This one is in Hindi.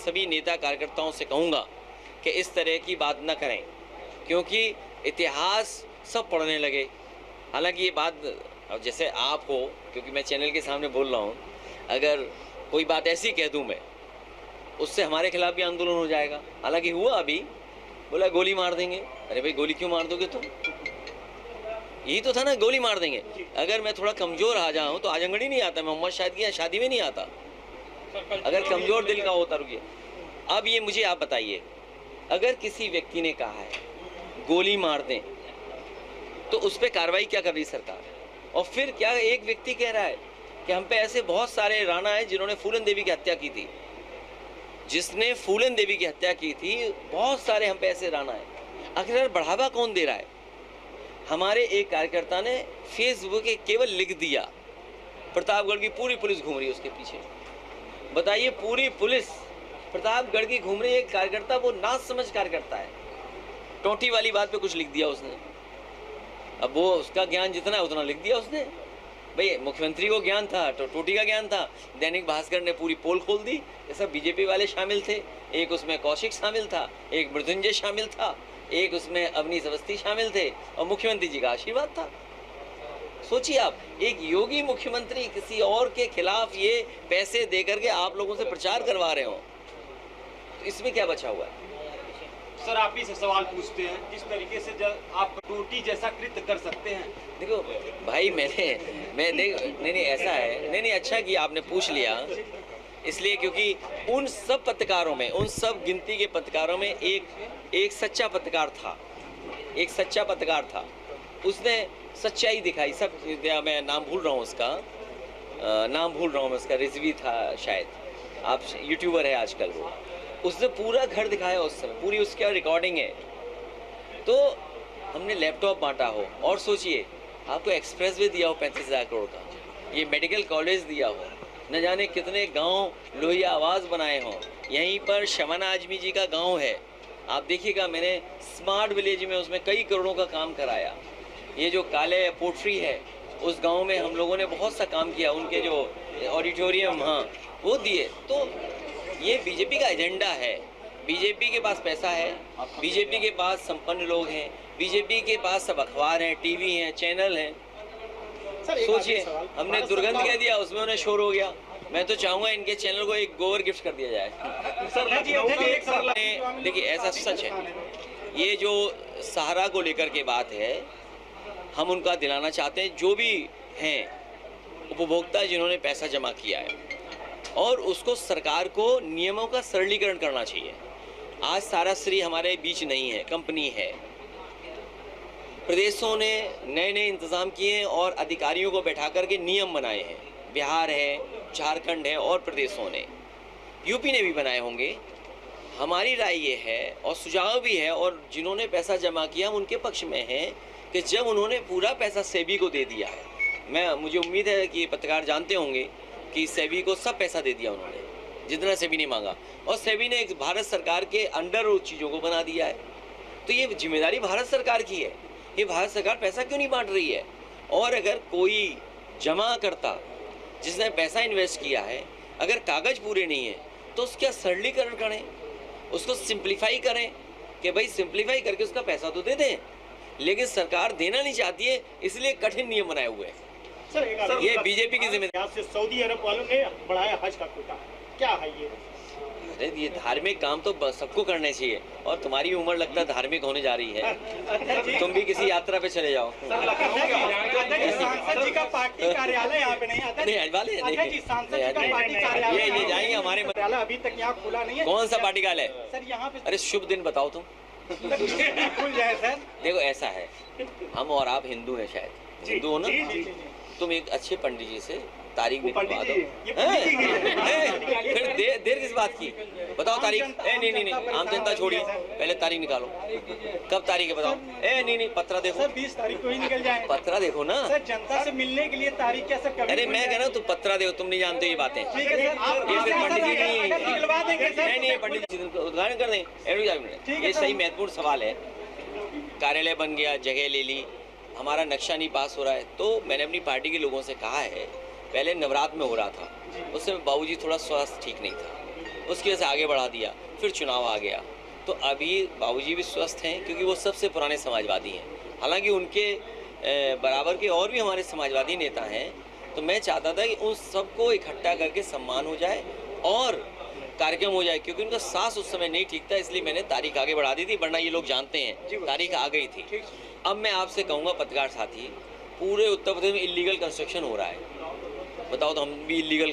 सभी नेता कार्यकर्ताओं से कहूँगा कि इस तरह की बात न करें, क्योंकि इतिहास सब पढ़ने लगे। हालांकि ये बात अब जैसे आप हो, क्योंकि मैं चैनल के सामने बोल रहा हूँ, अगर कोई बात ऐसी कह दूँ मैं, उससे हमारे खिलाफ भी आंदोलन हो जाएगा। हालांकि हुआ अभी, बोला गोली मार देंगे। अरे भाई गोली क्यों मार दोगे तुम? यही तो था ना, गोली मार देंगे। अगर मैं थोड़ा कमज़ोर आ जाऊँ तो आजमगढ़ ही नहीं आता, मैं मोहम्मद शाहिद की शादी में नहीं आता अगर कमज़ोर दिल का होता। रुकिए, अब ये मुझे आप बताइए, अगर किसी व्यक्ति ने कहा है गोली मार दें तो उस पर कार्रवाई क्या कर रही सरकार? और फिर क्या एक व्यक्ति कह रहा है कि हम पे ऐसे बहुत सारे राणा हैं जिन्होंने फूलन देवी की हत्या की थी, जिसने फूलन देवी की हत्या की थी, बहुत सारे हम पे ऐसे राणा हैं। आखिर बढ़ावा कौन दे रहा है? हमारे एक कार्यकर्ता ने फेसबुक पे केवल लिख दिया, प्रतापगढ़ की पूरी पुलिस घूम रही है उसके पीछे। बताइए, पूरी पुलिस प्रतापगढ़ की घूम रही है, एक कार्यकर्ता वो ना समझ कार्यकर्ता है, टोटी वाली बात पे कुछ लिख दिया उसने। अब वो उसका ज्ञान जितना है उतना लिख दिया उसने। भाई मुख्यमंत्री को ज्ञान था तो टोटी का ज्ञान था। दैनिक भास्कर ने पूरी पोल खोल दी, ये सब बीजेपी वाले शामिल थे। एक उसमें कौशिक शामिल था, एक मृत्युंजय शामिल था, एक उसमें अवनीश अवस्थी शामिल थे, और मुख्यमंत्री जी का आशीर्वाद था। सोचिए आप, एक योगी मुख्यमंत्री किसी और के खिलाफ ये पैसे दे करके आप लोगों से प्रचार करवा रहे हो, तो इसमें क्या बचा हुआ है? सर आप ही से सवाल पूछते हैं, किस तरीके से जब आप टोटी जैसा कृत्य कर सकते हैं? देखो भाई, नहीं ऐसा है, नहीं अच्छा कि आपने पूछ लिया, इसलिए क्योंकि उन सब पत्रकारों में, उन सब गिनती के पत्रकारों में एक सच्चा पत्रकार था, एक सच्चा पत्रकार था, उसने सच्चाई दिखाई। सब मैं नाम भूल रहा हूँ उसका, रिजवी था शायद, आप यूट्यूबर है आजकल वो, उसने पूरा घर दिखाया उस समय, पूरी उसका रिकॉर्डिंग है। तो हमने लैपटॉप बांटा हो, और सोचिए आपको एक्सप्रेस वे दिया हो 35,000 करोड़ का, ये मेडिकल कॉलेज दिया हो, न जाने कितने गांव लोहिया आवाज़ बनाए हों। यहीं पर शबाना आजमी जी का गांव है, आप देखिएगा, मैंने स्मार्ट विलेज में उसमें कई करोड़ों का काम कराया। ये जो काले पोट्री है, उस गांव में हम लोगों ने बहुत सा काम किया, उनके जो ऑडिटोरियम, हाँ वो दिए। तो ये बीजेपी का एजेंडा है। बीजेपी के पास पैसा है, बीजेपी के पास संपन्न लोग हैं, बीजेपी के पास सब अखबार हैं, टीवी हैं, चैनल हैं। सोचिए, हमने दुर्गंध कह दिया, उसमें उन्हें शोर हो गया। मैं तो चाहूँगा इनके चैनल को एक गोबर गिफ्ट कर दिया जाए। देखिए ऐसा सच है, ये जो सहारा को लेकर के बात है, हम उनका दिलाना चाहते हैं, जो भी हैं उपभोक्ता जिन्होंने पैसा जमा किया है, और उसको सरकार को नियमों का सरलीकरण करना चाहिए। आज सारा श्री हमारे बीच नहीं है, कंपनी है, प्रदेशों ने नए नए इंतज़ाम किए हैं और अधिकारियों को बैठा करके नियम बनाए हैं। बिहार है, झारखंड है, और प्रदेशों ने, यूपी ने भी बनाए होंगे। हमारी राय ये है, और सुझाव भी है, और जिन्होंने पैसा जमा किया हम उनके पक्ष में हैं, कि जब उन्होंने पूरा पैसा सेबी को दे दिया है, मुझे उम्मीद है कि पत्रकार जानते होंगे कि सेबी को सब पैसा दे दिया उन्होंने, जितना सेबी ने मांगा, और सेबी ने एक भारत सरकार के अंडर उन चीज़ों को बना दिया है। तो ये जिम्मेदारी भारत सरकार की है। ये भारत सरकार पैसा क्यों नहीं बांट रही है? और अगर कोई जमा करता जिसने पैसा इन्वेस्ट किया है, अगर कागज़ पूरे नहीं है, तो उसका सरलीकरण करें, उसको सिंप्लीफाई करें, कि भाई सिंप्लीफाई करके उसका पैसा तो दे दें। लेकिन सरकार देना नहीं चाहती है, इसलिए कठिन नियम बनाए हुए हैं। सर, ये बीजेपी की जिम्मेदारी से सऊदी अरब वालों ने बढ़ाया हज का कोटा, क्या है ये? अरे ये धार्मिक काम तो सबको करने चाहिए, और तुम्हारी उम्र लगता है धार्मिक होने जा रही है, तुम भी किसी यात्रा पे चले जाओ। सांसद जी का पार्टी कार्यालय यहाँ पे नहीं आता? नहीं वाले ये जाएंगे हमारे अभी तक यहाँ खुला नहीं है। कौन सा पार्टी कार्यालय सर यहाँ पे? अरे शुभ दिन बताओ तुम। खुल जाए सर। देखो ऐसा है, हम और आप हिंदू हैं, शायद हिंदू हो ना, तुम एक अच्छे पंडित जी से तारीख निकलवा दो। फिर देर किस बात की? बताओ तारीख। नहीं आम जनता छोड़िए, पहले तारीख निकालो, कब तारीख है बताओ। नहीं पत्रा देखो सर, 20 तारीख को ही निकल जाए। पत्रा देखो ना सर, जनता से मिलने के लिए तारीख क्या सर? अरे मैं कह रहा हूँ तुम पत्रा देखो, तुम नहीं जानते ये बातें। ठीक है सर, आप पंडित जी निकलवा देंगे सर। नहीं पंडित जी उद्घाटन कर दें। ये सही महत्वपूर्ण सवाल है। कार्यालय बन गया, जगह ले ली, हमारा नक्शा नहीं पास हो रहा है, तो मैंने अपनी पार्टी के लोगों से कहा है, पहले नवरात्र में हो रहा था, उस समय बाबूजी थोड़ा स्वास्थ्य ठीक नहीं था, उसकी वजह से आगे बढ़ा दिया, फिर चुनाव आ गया। तो अभी बाबूजी भी स्वस्थ हैं क्योंकि वो सबसे पुराने समाजवादी हैं। हालांकि उनके बराबर के और भी हमारे समाजवादी नेता हैं। तो मैं चाहता था कि उन सबको इकट्ठा करके सम्मान हो जाए और कार्यक्रम हो जाए, क्योंकि उनका सांस उस समय नहीं ठीक था, इसलिए मैंने तारीख आगे बढ़ा दी थी, वरना ये लोग जानते हैं तारीख आ गई थी। अब मैं आपसे कहूँगा पत्रकार साथी, पूरे उत्तर प्रदेश में इलीगल कंस्ट्रक्शन हो रहा है। बताओ तो हम भी इलीगल